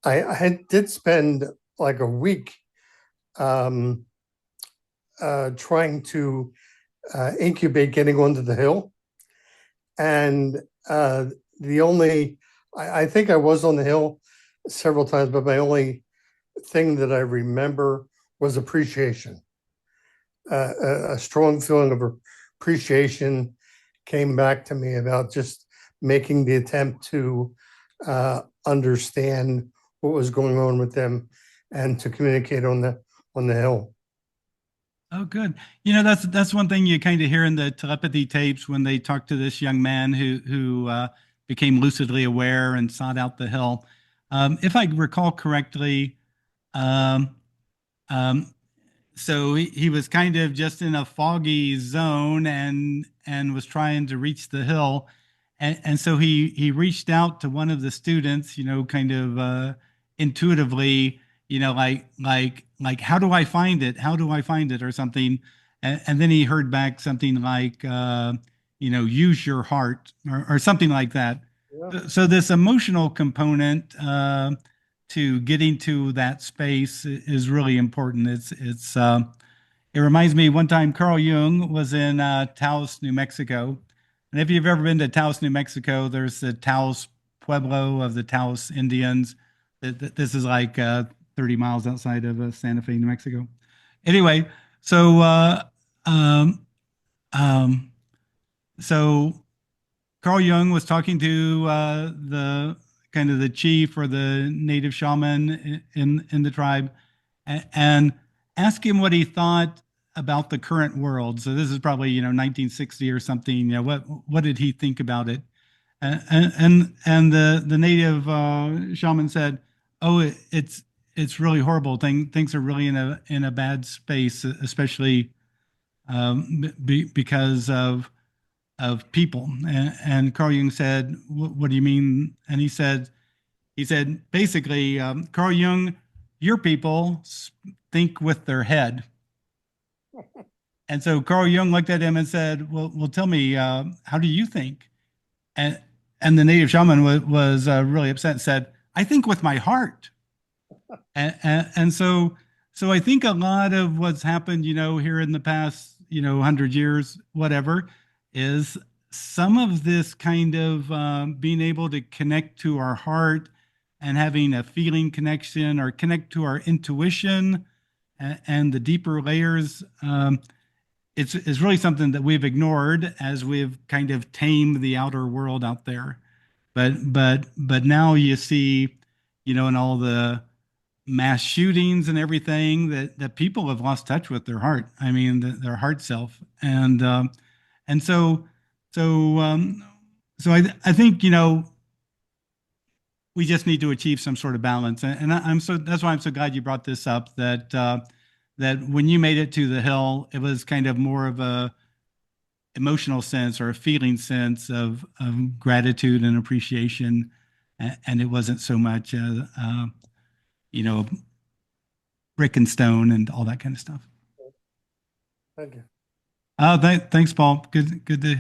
I did spend like a week trying to incubate getting onto the hill. And I think I was on the hill several times, but my only thing that I remember was appreciation. A strong feeling of appreciation came back to me about just making the attempt to understand what was going on with them and to communicate on the hill. Oh, good. That's one thing you kind of hear in the telepathy tapes when they talk to this young man who became lucidly aware and sought out the hill. If I recall correctly, um, um, so he was kind of just in a foggy zone and was trying to reach the hill, and so he reached out to one of the students, kind of intuitively, like how do I find it? How do I find it, or something, and then he heard back something like use your heart, or something like that. Yeah. So this emotional component to getting to that space is really important. It reminds me, one time Carl Jung was in Taos, New Mexico. And if you've ever been to Taos, New Mexico, there's the Taos Pueblo of the Taos Indians. This is like 30 miles outside of Santa Fe, New Mexico. Anyway, so um, um, so Carl Jung was talking to the kind of the chief or the native shaman in the tribe, and asked him what he thought about the current world. So this is probably 1960 or something. What did he think about it? And the native shaman said, "Oh, it's really horrible. Things are really in a bad space, especially because of people." And Carl Jung said, "What do you mean?" And he said basically, Carl Jung, your people think with their head. And so Carl Jung looked at him and said, "Well, tell me, how do you think?" And and the native shaman was really upset and said, "I think with my heart." And so I think a lot of what's happened, here in the past, 100 years, whatever, is some of this kind of being able to connect to our heart and having a feeling connection or connect to our intuition and the deeper layers. It's really something that we've ignored as we've kind of tamed the outer world out there. But now you see, in all the mass shootings and everything, that people have lost touch with their heart. I mean, their heart self, and so I think we just need to achieve some sort of balance. And that's why I'm so glad you brought this up. That when you made it to the hill, it was kind of more of a emotional sense or a feeling sense of gratitude and appreciation, and it wasn't so much you know brick and stone and all that kind of stuff. Thank you. Thanks, Paul. Good to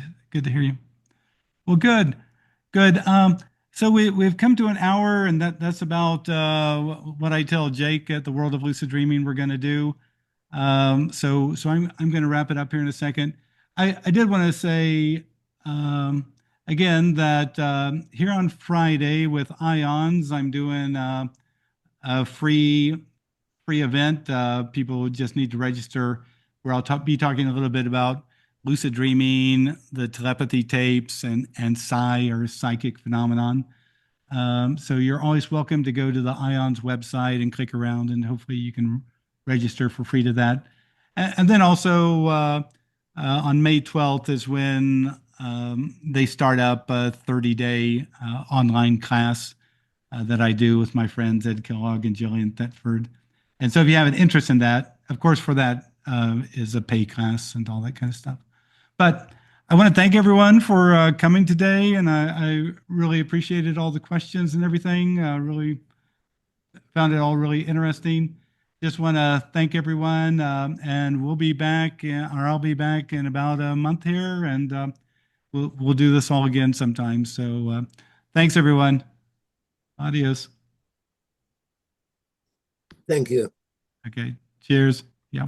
hear you. Well, good. So we've come to an hour, and that's about what I tell Jake at the World of Lucid Dreaming we're going to do. So I'm going to wrap it up here in a second. I did want to say again that here on Friday with Ions, I'm doing a free event. People just need to register, where I'll be talking a little bit about lucid dreaming, the telepathy tapes, and psi or psychic phenomenon. So you're always welcome to go to the Ions website and click around, and hopefully you can register for free to that. And then also on May 12th is when they start up a 30-day online class that I do with my friends Ed Kellogg and Jillian Thetford. And so if you have an interest in that, of course, for that is a pay class and all that kind of stuff. But I want to thank everyone for coming today, and I really appreciated all the questions and everything. Really found it all really interesting. Just want to thank everyone, and we'll be back, or I'll be back in about a month here, and we'll do this all again sometime. So thanks, everyone. Adios. Thank you. Okay. Cheers. Yeah.